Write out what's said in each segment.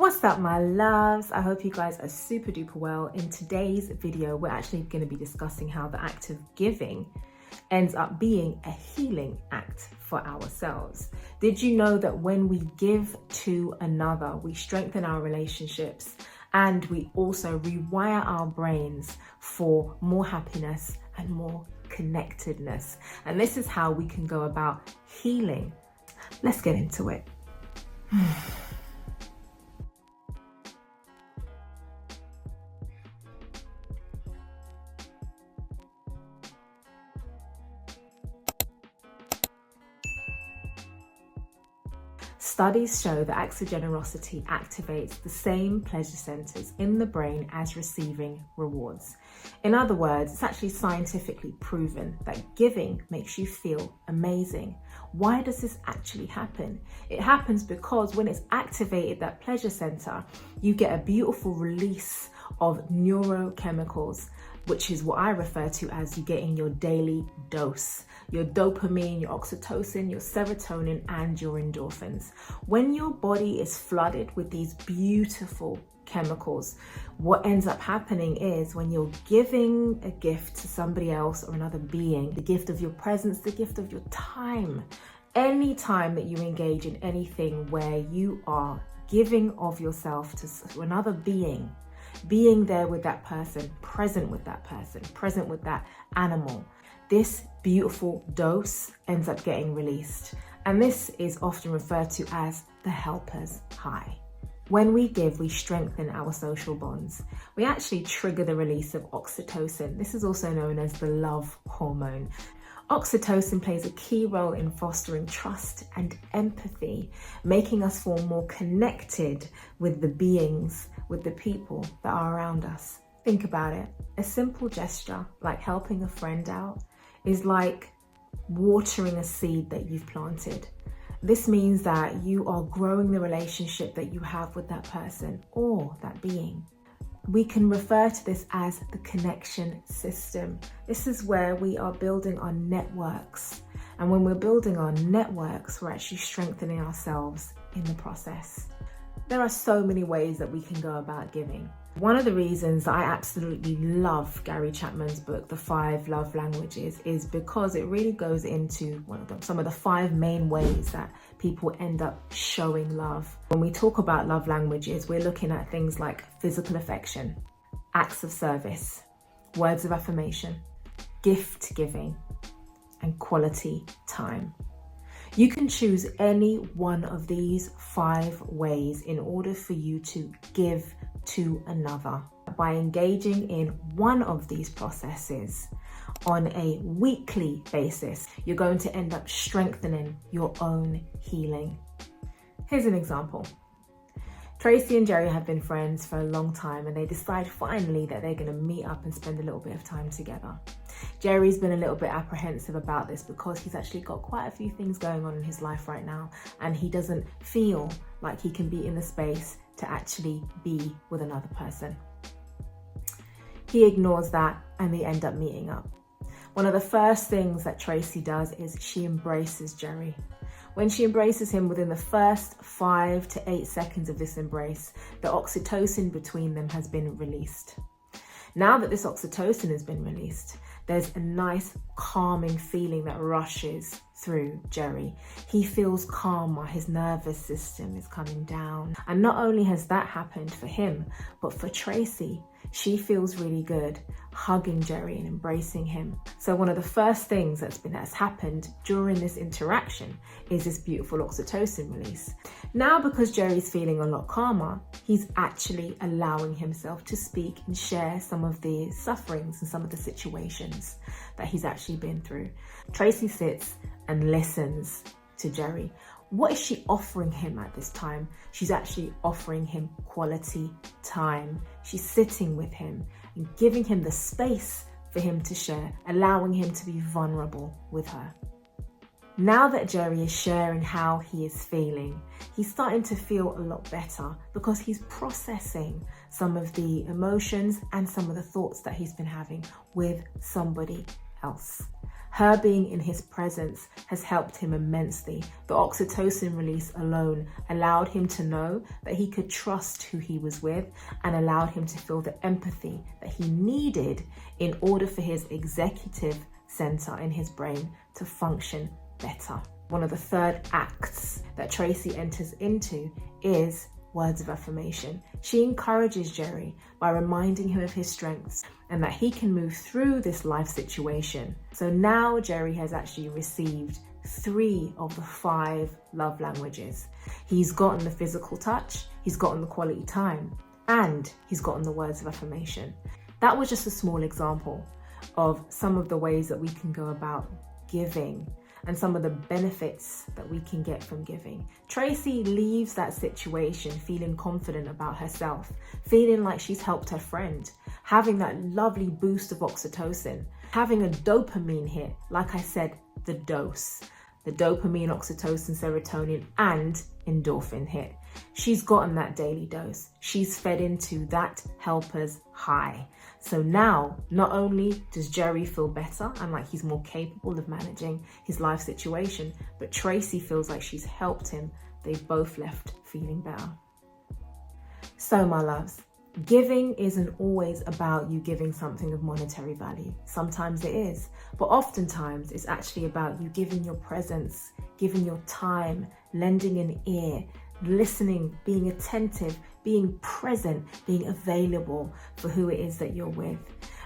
What's up, my loves? I hope you guys are super duper well. In today's video, we're actually going to be discussing how the act of giving ends up being a healing act for ourselves. Did you know that when we give to another, we strengthen our relationships and we also rewire our brains for more happiness and more connectedness? And this is how we can go about healing. Let's get into it. Studies show that acts of generosity activates the same pleasure centers in the brain as receiving rewards. In other words, it's actually scientifically proven that giving makes you feel amazing. Why does this actually happen? It happens because when it's activated, that pleasure center, you get a beautiful release of neurochemicals, which is what I refer to as you getting your daily dose. Your dopamine, your oxytocin, your serotonin, and your endorphins. When your body is flooded with these beautiful chemicals, what ends up happening is when you're giving a gift to somebody else or another being, the gift of your presence, the gift of your time, any time that you engage in anything where you are giving of yourself to another being there with that person, present with that person, present with that animal, this beautiful dose ends up getting released. And this is often referred to as the helper's high. When we give, we strengthen our social bonds. We actually trigger the release of oxytocin. This is also known as the love hormone. Oxytocin plays a key role in fostering trust and empathy, making us feel more connected with the beings, with the people that are around us. Think about it. A simple gesture like helping a friend out is like watering a seed that you've planted. This means that you are growing the relationship that you have with that person or that being. We can refer to this as the connection system. This is where we are building our networks. And when we're building our networks, we're actually strengthening ourselves in the process. There are so many ways that we can go about giving. One of the reasons I absolutely love Gary Chapman's book, The 5 Love Languages, is because it really goes into some of the 5 main ways that people end up showing love. When we talk about love languages, we're looking at things like physical affection, acts of service, words of affirmation, gift giving, and quality time. You can choose any one of these 5 ways in order for you to give to another. By engaging in one of these processes on a weekly basis, you're going to end up strengthening your own healing. Here's an example. Tracy and Jerry have been friends for a long time and they decide finally that they're going to meet up and spend a little bit of time together. Jerry's been a little bit apprehensive about this because he's actually got quite a few things going on in his life right now and he doesn't feel like he can be in the space to actually be with another person. He ignores that and they end up meeting up. One of the first things that Tracy does is she embraces Jerry. When she embraces him, within the first 5 to 8 seconds of this embrace, the oxytocin between them has been released. Now that this oxytocin has been released, there's a nice calming feeling that rushes through Jerry. He feels calmer, his nervous system is coming down. And not only has that happened for him, but for Tracy, she feels really good hugging Jerry and embracing him. So one of the first things that's happened during this interaction is this beautiful oxytocin release. Now, because Jerry's feeling a lot calmer, he's actually allowing himself to speak and share some of the sufferings and some of the situations that he's actually been through. Tracy sits and listens to Jerry. What is she offering him at this time? She's actually offering him quality time. She's sitting with him and giving him the space for him to share, allowing him to be vulnerable with her. Now that Jerry is sharing how he is feeling, he's starting to feel a lot better because he's processing some of the emotions and some of the thoughts that he's been having with somebody else. Her being in his presence has helped him immensely. The oxytocin release alone allowed him to know that he could trust who he was with, and allowed him to feel the empathy that he needed in order for his executive center in his brain to function better. One of the third acts that Tracy enters into is words of affirmation. She encourages Jerry by reminding him of his strengths and that he can move through this life situation. So now Jerry has actually received 3 of the 5 love languages. He's gotten the physical touch, he's gotten the quality time, and he's gotten the words of affirmation. That was just a small example of some of the ways that we can go about giving and some of the benefits that we can get from giving. Tracy leaves that situation feeling confident about herself, feeling like she's helped her friend, having that lovely boost of oxytocin, having a dopamine hit, like I said, the dose, the dopamine, oxytocin, serotonin, and endorphin hit. She's gotten that daily dose. She's fed into that helper's high. So now, not only does Jerry feel better and like he's more capable of managing his life situation, but Tracy feels like she's helped him. They've both left feeling better. So my loves, giving isn't always about you giving something of monetary value. Sometimes it is, but oftentimes it's actually about you giving your presence, giving your time, lending an ear, listening, being attentive, being present, being available for who it is that you're with.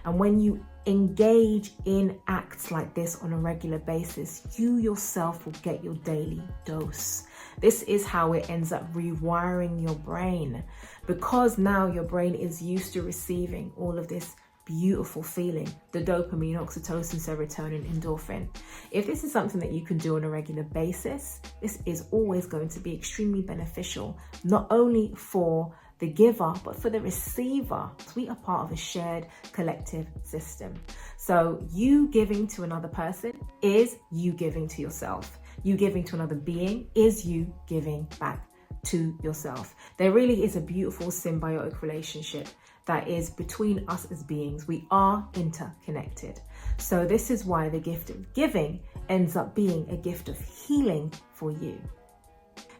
And when you engage in acts like this on a regular basis, you yourself will get your daily dose. This is how it ends up rewiring your brain, because now your brain is used to receiving all of this beautiful feeling, the dopamine, oxytocin, serotonin, endorphin. If this is something that you can do on a regular basis, this is always going to be extremely beneficial, not only for the giver, but for the receiver. We are part of a shared collective system. So you giving to another person is you giving to yourself. You giving to another being is you giving back to yourself. There really is a beautiful symbiotic relationship that is between us as beings. We are interconnected. So this is why the gift of giving ends up being a gift of healing for you.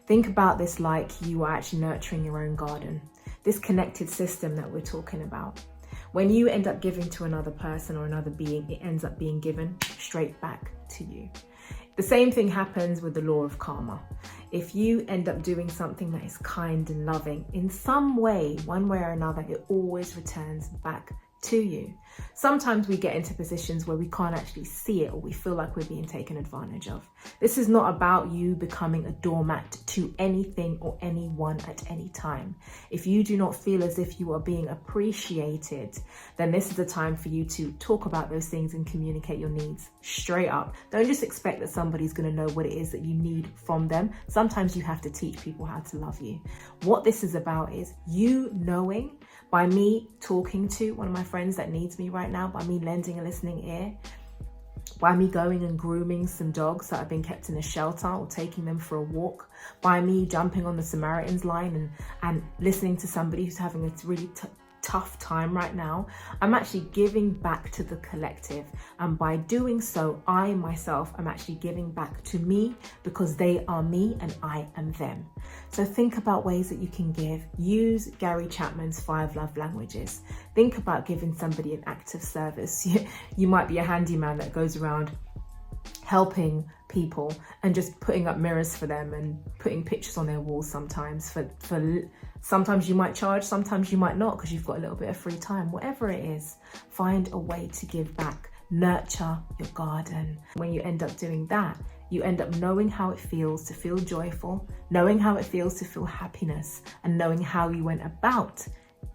Think about this like you are actually nurturing your own garden, this connected system that we're talking about. When you end up giving to another person or another being, it ends up being given straight back to you. The same thing happens with the law of karma. If you end up doing something that is kind and loving, in some way, one way or another, it always returns back to you. Sometimes we get into positions where we can't actually see it, or we feel like we're being taken advantage of. This is not about you becoming a doormat to anything or anyone at any time. If you do not feel as if you are being appreciated, then this is the time for you to talk about those things and communicate your needs straight up. Don't just expect that somebody's going to know what it is that you need from them. Sometimes you have to teach people how to love you. What this is about is you knowing, by me talking to one of my friends that needs me right now, by me lending a listening ear, by me going and grooming some dogs that have been kept in a shelter or taking them for a walk, by me jumping on the Samaritan's line and listening to somebody who's having a really tough time right now, I'm actually giving back to the collective. And by doing so, I myself am actually giving back to me, because they are me and I am them. So think about ways that you can give. Use Gary Chapman's 5 love languages. Think about giving somebody an act of service. You might be a handyman that goes around helping people and just putting up mirrors for them and putting pictures on their walls sometimes. For sometimes you might charge, sometimes you might not, because you've got a little bit of free time. Whatever it is, find a way to give back. Nurture your garden. When you end up doing that, you end up knowing how it feels to feel joyful, knowing how it feels to feel happiness, and knowing how you went about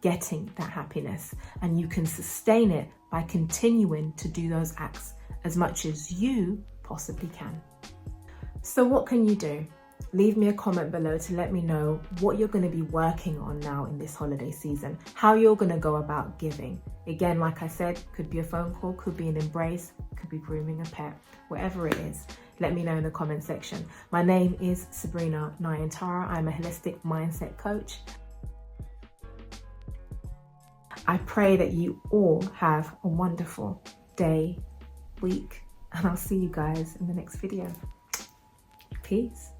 getting that happiness. And you can sustain it by continuing to do those acts as much as you possibly can. So what can you do? Leave me a comment below to let me know what you're going to be working on now in this holiday season, how you're going to go about giving. Again, like I said, could be a phone call, could be an embrace, could be grooming a pet, whatever it is. Let me know in the comment section. My name is Sabrina Naayantara. I'm a holistic mindset coach. I pray that you all have a wonderful day, week, and I'll see you guys in the next video. Peace.